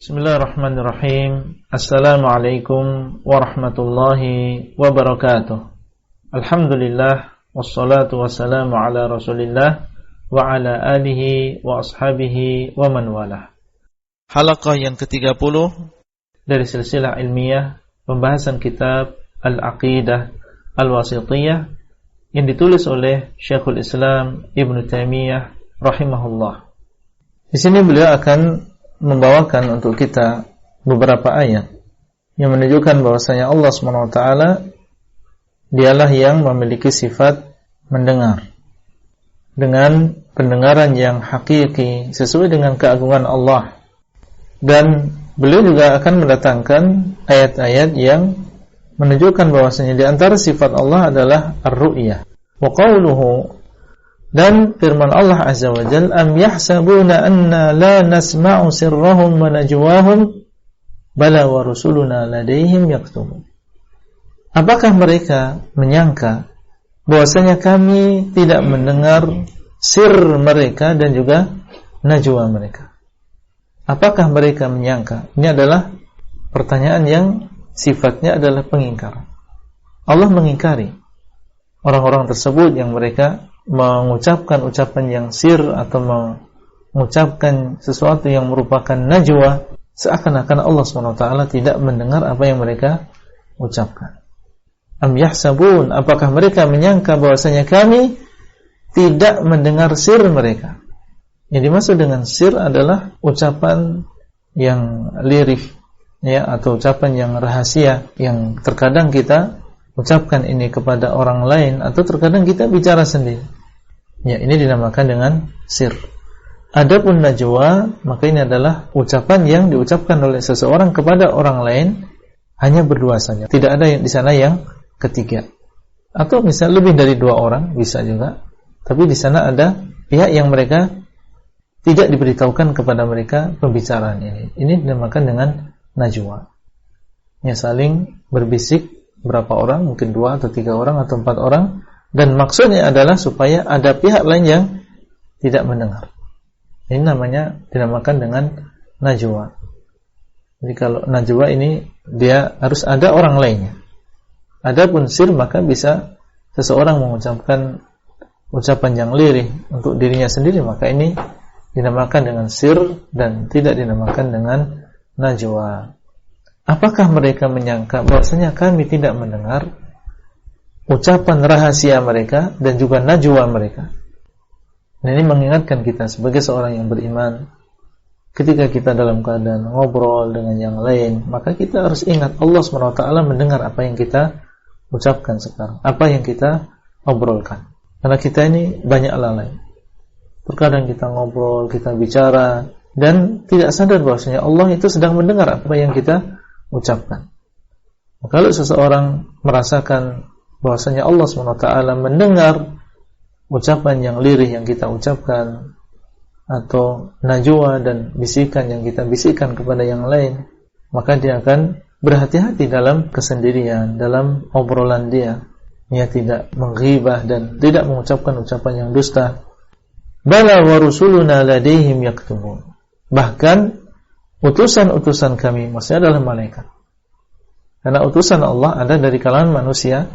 Bismillahirrahmanirrahim. Assalamualaikum warahmatullahi wabarakatuh. Alhamdulillah, wassalatu wassalamu ala Rasulillah wa ala alihi wa ashabihi wa man walah. Halaqah yang ke-30 dari silsilah ilmiah pembahasan kitab Al-Aqidah Al-Wasithiyah yang ditulis oleh Syekhul Islam Ibnu Taimiyah rahimahullah. Di sini beliau akan membawakan untuk kita beberapa ayat yang menunjukkan bahwasanya Allah SWT dialah yang memiliki sifat mendengar dengan pendengaran yang hakiki sesuai dengan keagungan Allah, dan beliau juga akan mendatangkan ayat-ayat yang menunjukkan bahwasanya di antara sifat Allah adalah ar-ru'yah wa qawluhu, dan firman Allah Azza wa Jalla, am yahsabuna anna la nasma'u sirrahum wa najwahum bala wa rusuluna ladaihim yaktubun. Apakah mereka menyangka bahwasanya kami tidak mendengar sir mereka dan juga najwa mereka? Apakah mereka menyangka? Ini adalah pertanyaan yang sifatnya adalah pengingkar. Allah mengingkari orang-orang tersebut yang mereka mengucapkan ucapan yang sir atau mengucapkan sesuatu yang merupakan najwa, seakan-akan Allah SWT tidak mendengar apa yang mereka ucapkan. Am yahsabun, apakah mereka menyangka bahwasanya kami tidak mendengar sir mereka? Yang dimaksud dengan sir adalah ucapan yang lirih, ya, atau ucapan yang rahasia yang terkadang kita ucapkan ini kepada orang lain atau terkadang kita bicara sendiri. Ya, ini dinamakan dengan sir. Adapun najwa, maka ini adalah ucapan yang diucapkan oleh seseorang kepada orang lain hanya berdua saja. Tidak ada yang di sana yang ketiga. Atau misalnya lebih dari dua orang bisa juga. Tapi di sana ada pihak yang mereka tidak diberitahukan kepada mereka pembicaraan ini. Ini dinamakan dengan najwa. Ya, saling berbisik berapa orang, mungkin 2 atau 3 orang atau 4 orang, dan maksudnya adalah supaya ada pihak lain yang tidak mendengar. Ini namanya dinamakan dengan najwa. Jadi kalau najwa ini dia harus ada orang lainnya. Adapun sir maka bisa seseorang mengucapkan ucapan yang lirih untuk dirinya sendiri, maka ini dinamakan dengan sir dan tidak dinamakan dengan najwa. Apakah mereka menyangka bahwasanya kami tidak mendengar ucapan rahasia mereka dan juga najwa mereka? Nah, ini mengingatkan kita sebagai seorang yang beriman, ketika kita dalam keadaan ngobrol dengan yang lain, maka kita harus ingat Allah SWT mendengar apa yang kita ucapkan sekarang, apa yang kita obrolkan. Karena kita ini banyak lalai. Terkadang kita ngobrol, kita bicara, dan tidak sadar bahwasanya Allah itu sedang mendengar apa yang kita ucapkan. Kalau seseorang merasakan bahwasanya Allah SWT mendengar ucapan yang lirih yang kita ucapkan atau najwa dan bisikan yang kita bisikan kepada yang lain, maka dia akan berhati-hati dalam kesendirian, dalam obrolan dia. Dia tidak menghibah dan tidak mengucapkan ucapan yang dusta. Bala wa rusuluna ladaihim yaktubun. Bahkan utusan-utusan kami, maksudnya adalah malaikat. Karena utusan Allah ada dari kalangan manusia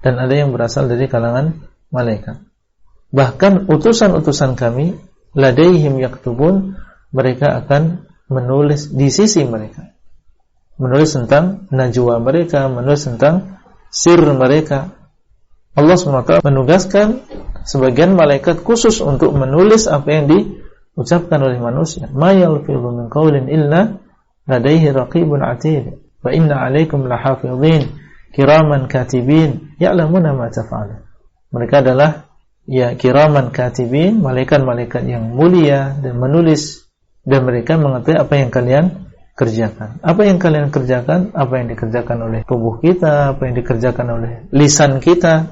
dan ada yang berasal dari kalangan malaikat. Bahkan utusan-utusan kami ladaihim yaktubun, mereka akan menulis di sisi mereka. Menulis tentang najwa mereka, menulis tentang sir mereka. Allah SWT menugaskan sebagian malaikat khusus untuk menulis apa yang diucapkan oleh manusia. Ma yalfidhu min qawlin illa ladaihi raqibun atid wa inna 'alaikum lahafidhin kiraman katibin ya'lamuna ma taf'alun. Mereka adalah kiraman katibin, malaikat-malaikat yang mulia dan menulis, dan mereka mengetahui apa yang kalian kerjakan. Apa yang kalian kerjakan, apa yang dikerjakan oleh tubuh kita, apa yang dikerjakan oleh lisan kita,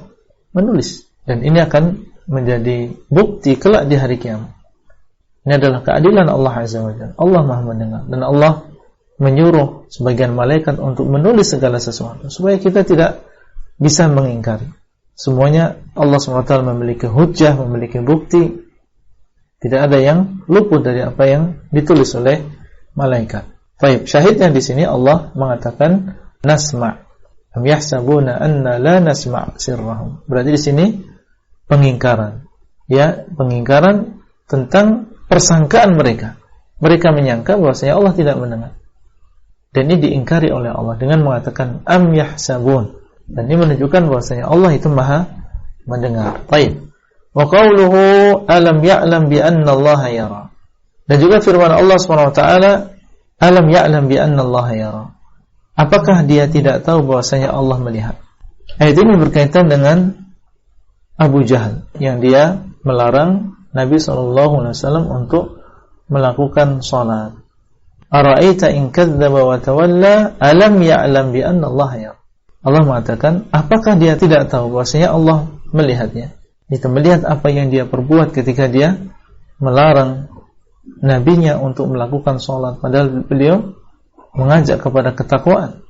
menulis. Dan ini akan menjadi bukti kelak di hari kiamat. Ini adalah keadilan Allah Azza wa Jalla. Allah Maha mendengar, dan Allah menyuruh sebagian malaikat untuk menulis segala sesuatu supaya kita tidak bisa mengingkari. Semuanya Allah SWT memiliki hujjah, memiliki bukti. Tidak ada yang luput dari apa yang ditulis oleh malaikat. Baik, syahidnya di sini Allah mengatakan nasma'. Am yahsabuna anna la nasma' sirrahum. Berarti di sini pengingkaran. Ya, pengingkaran tentang persangkaan mereka. Mereka menyangka bahwasanya Allah tidak mendengar. Dan ini diingkari oleh Allah dengan mengatakan am yahsabun. Dan ini menunjukkan bahwasanya Allah itu Maha mendengar. Baik. Wa qauluhu alam ya'lam bi anna Allah yara. Dan juga firman Allah SWT, alam ya'lam bi anna Allah yara. Apakah dia tidak tahu bahwasanya Allah melihat? Ayat ini berkaitan dengan Abu Jahal yang dia melarang Nabi SAW untuk melakukan salat. Ara'aita in kadzdzaba wa tawalla alam ya'lam bi anna Allah yara. Allah mengatakan, apakah dia tidak tahu bahwasanya Allah melihatnya? Itu melihat apa yang dia perbuat ketika dia melarang nabinya untuk melakukan salat, padahal beliau mengajak kepada ketakwaan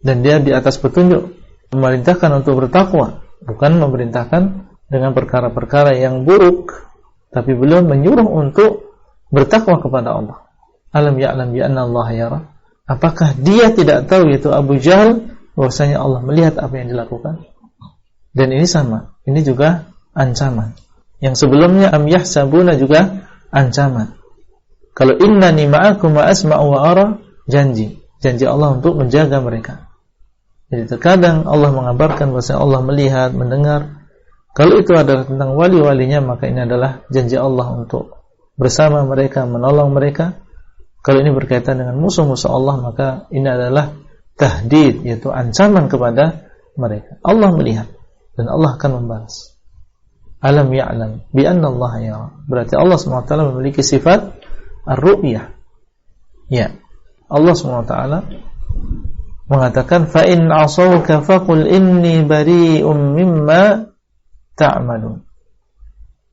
dan dia di atas petunjuk, memerintahkan untuk bertakwa, bukan memerintahkan dengan perkara-perkara yang buruk, tapi beliau menyuruh untuk bertakwa kepada Allah. Alam ya'lam bi anna Allah yara. Apakah dia tidak tahu, yaitu Abu Jahal, bahwasanya Allah melihat apa yang dilakukan? Dan ini sama, ini juga ancaman. Yang sebelumnya am yahsabuna juga ancaman. Kalau innani ma'akum wa asma'u wa ara, janji Allah untuk menjaga mereka. Jadi terkadang Allah mengabarkan bahwa Allah melihat, mendengar. Kalau itu adalah tentang wali-walinya, maka ini adalah janji Allah untuk bersama mereka, menolong mereka. Kalau ini berkaitan dengan musuh-musuh Allah, maka ini adalah tahdid, yaitu ancaman kepada mereka. Allah melihat dan Allah akan membalas. Alam ya'lam bi anna Allah yara. Berarti Allah SWT memiliki sifat ar-ru'yah. Ya. Allah SWT mengatakan fa in 'asawka faqul inni bari'um mimma ta'malun.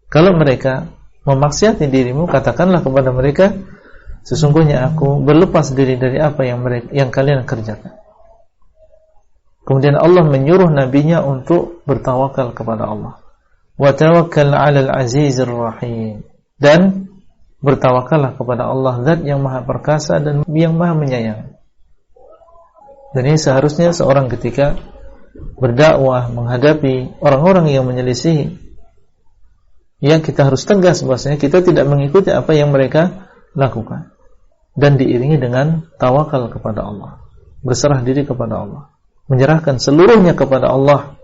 Kalau mereka memaksiati dirimu, katakanlah kepada mereka, sesungguhnya aku berlepas diri dari apa yang kalian kerjakan. Kemudian Allah menyuruh nabinya untuk bertawakal kepada Allah. Wa tawakkal 'alal 'azizir rahim. Dan bertawakallah kepada Allah, Zat yang Maha Perkasa dan yang Maha Menyayang. Dan ini seharusnya seorang ketika berdakwah menghadapi orang-orang yang menyelisihi, yang kita harus tegas bahwasanya kita tidak mengikuti apa yang mereka lakukan, dan diiringi dengan tawakal kepada Allah, berserah diri kepada Allah, menyerahkan seluruhnya kepada Allah.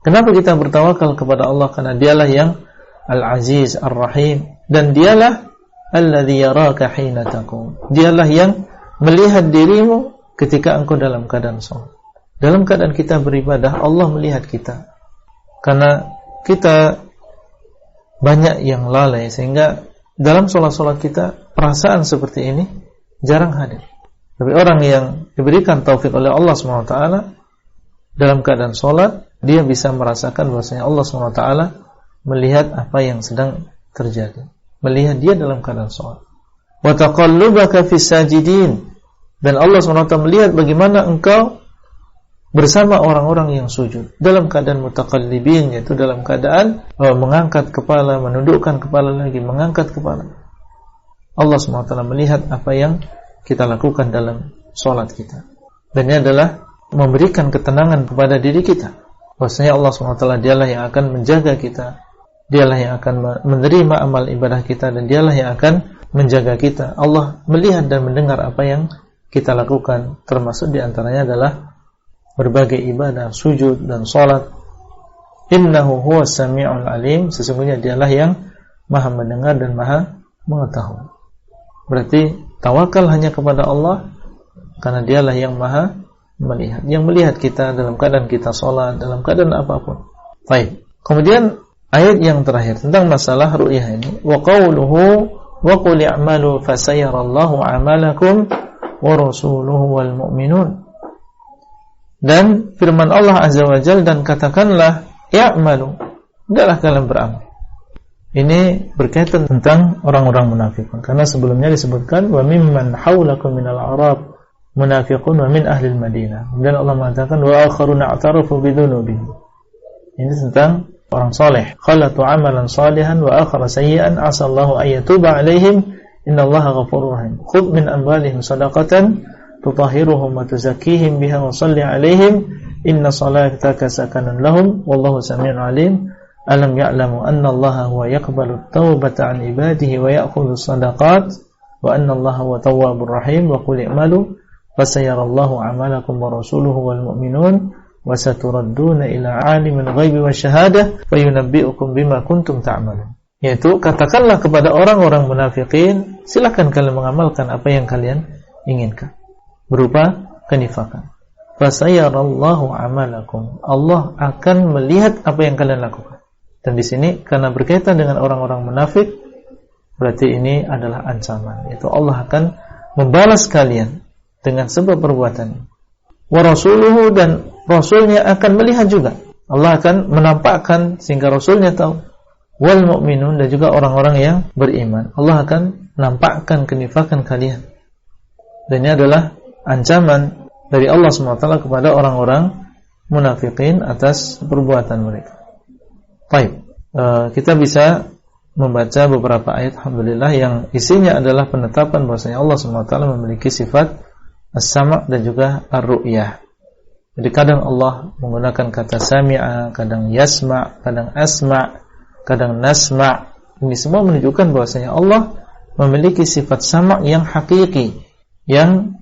Kenapa kita bertawakal kepada Allah? Karena dialah yang Al-Aziz Ar-Rahim, dan dialah alladzi yaraka hina taqum. Dialah yang melihat dirimu ketika engkau dalam keadaan salat. Dalam keadaan kita beribadah, Allah melihat kita. Karena kita banyak yang lalai, sehingga dalam salat-salat kita perasaan seperti ini jarang hadir. Tapi orang yang diberikan taufik oleh Allah SWT dalam keadaan salat, dia bisa merasakan bahwasanya Allah SWT melihat apa yang sedang terjadi, melihat dia dalam keadaan salat. Wa taqallubaka fis sajidin, dan Allah SWT melihat bagaimana engkau bersama orang-orang yang sujud dalam keadaan mutaqallibin, yaitu dalam keadaan mengangkat kepala, menundukkan kepala lagi, mengangkat kepala. Allah SWT melihat apa yang kita lakukan dalam salat kita, dan ini adalah memberikan ketenangan kepada diri kita bahwasanya Allah SWT dialah yang akan menjaga kita, dialah yang akan menerima amal ibadah kita, dan dialah yang akan menjaga kita. Allah melihat dan mendengar apa yang kita lakukan, termasuk diantaranya adalah berbagai ibadah, sujud dan salat. Innahu huwas sami'ul alim, sesungguhnya dialah yang Maha mendengar dan Maha mengetahui. Berarti tawakal hanya kepada Allah, karena dialah yang Maha melihat, yang melihat kita dalam keadaan kita salat, dalam keadaan apapun. Baik. Kemudian ayat yang terakhir tentang masalah ru'yah ini, wa qawluhu wa qul i'malu fasayarallahu 'amalakum wa rasuluhu wal mu'minun. Dan firman Allah Azza wa Jalla, dan katakanlah i'malu, hendaklah kalian beramal. Ini berkaitan tentang orang-orang munafikun, karena sebelumnya disebutkan wa mimman haulakum minal a'rab munafiqun wa min ahli al-Madinah. Dan Allah mengatakan wa akharuna a'tarafu bidunubihim. Ini tentang orang saleh, khalatu amalan salihan wa akhara sayyi'an asallahu ayyatuba alaihim innallaha ghafurur rahim. Khudh min amwalihim shadaqatan tutahhiruhum wa tuzakkihim biha wa shalli 'alaihim inna salataka sakanun lahum wallahu samii'un 'alim. Alam ya'lamu anna Allaha huwa yaqbalu at-taubata 'an ibadihi wa ya'khudhu as-sadaqat wa anna Allaha huwa tawwabur rahim wa qul i'malu fasayarallahu 'amalakum wa rasuluhu wal mu'minun wa saturadduna ila 'alimil ghaibi wasyahadah fayunabbi'ukum bima kuntum ta'malun. Yaitu katakanlah kepada orang-orang munafikin, silakan kalian mengamalkan apa yang kalian inginkan berupa kenifakan. Fasayarallahu 'amalakum. Allah akan melihat apa yang kalian lakukan. Dan di sini karena berkaitan dengan orang-orang munafik, berarti ini adalah ancaman. Itu Allah akan membalas kalian dengan sebab perbuatan. Wa rasuluhu, dan rasulnya akan melihat juga. Allah akan menampakkan sehingga rasulnya tahu. Wal mu'minun, dan juga orang-orang yang beriman. Allah akan menampakkan kenifakan kalian. Dan ini adalah ancaman dari Allah SWT kepada orang-orang munafikin atas perbuatan mereka. Baik, kita bisa membaca beberapa ayat alhamdulillah yang isinya adalah penetapan bahwasanya Allah SWT memiliki sifat as-sama' dan juga ar-ru'yah. Jadi kadang Allah menggunakan kata sami'a, kadang yasma', kadang asma', kadang nasma'. Ini semua menunjukkan bahwasanya Allah memiliki sifat sama' yang hakiki, yang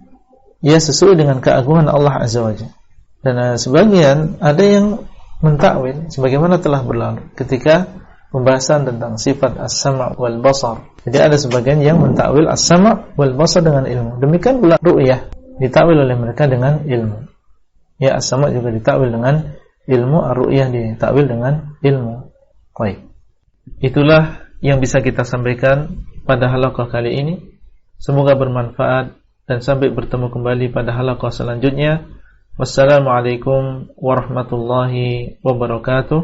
sesuai dengan keagungan Allah Azza wa Jalla. Dan sebagian ada yang mentakwil sebagaimana telah berlalu ketika pembahasan tentang sifat as-sama' wal basar. Jadi ada sebagian yang mentakwil as-sama' wal basar dengan ilmu. Demikian pula ru'yah ditakwil oleh mereka dengan ilmu. Ya, as-sama' juga ditakwil dengan ilmu, ar-ru'yah ditakwil dengan ilmu. Baik. Itulah yang bisa kita sampaikan pada halaqah kali ini. Semoga bermanfaat dan sampai bertemu kembali pada halaqah selanjutnya. Wassalamualaikum warahmatullahi wabarakatuh.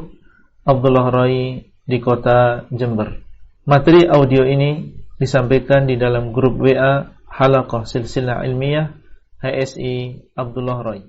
Abdullah Rai di kota Jember. Materi audio ini disampaikan di dalam grup WA Halaqah Silsilah Ilmiah HSI Abdullah Rai.